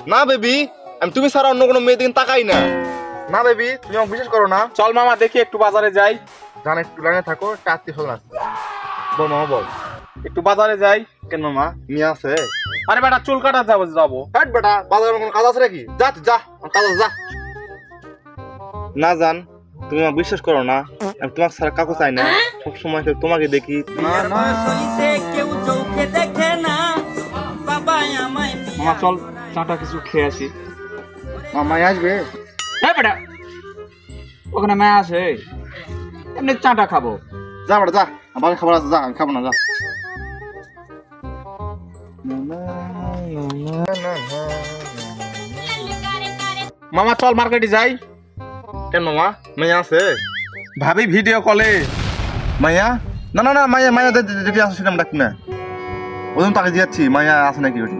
না বেবি, আমি তুমি ছাড়া অন্য কোনো মেয়ে দিন তাকাই না। না বেবি, তুমি আমাকে বিশ্বাস করো না। চল মামা দেখি একটু বাজারে যাই। জান একটু লাইনে থাকো, আত্মীয় স্বজন আছে। বল মামা বল। একটু বাজারে যাই। কেন মামা, মেয়ে আছে? আরে বেটা চুল কাটা যাবো। হাট বেটা, বাজারে কোনো কাজ আছে নাকি? যা তুই যা, আমার কাজ আছে, যা। না জান, তুমি আমাকে বিশ্বাস করো না। আমি তোমাকে ছাড়া কাকু চাই না, সবসময় তোমাকে দেখি। মামা চল চাটা কিছু খেয়ে আসি। মামাই আসবে? হ্যাঁ বেটা, ওখানে মায়া আছে, এমনি চাটা খাবো। যা বেটা যা, আমার খাবার আছে, যা, আমি খাবো না, যা। মামা চল মার্কেটে যাই। কেন মামা, মাইয়া আছে? ভাবি ভিডিও কলে। মাইয়া? না না না, মাইয়া মাইয়া যেটি আছে সেটা আমি ডাকি না। ওজন তাকে দিয়েছি, মাইয়া আছে নাকি ওটি?